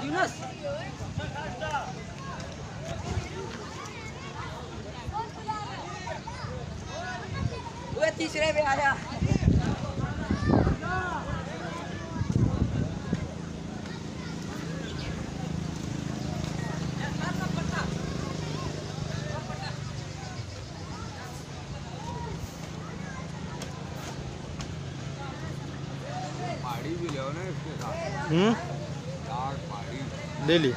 यूनुस वो तीसरे पे आया। पहाड़ी भी ले ना इसके साथ। ले ली।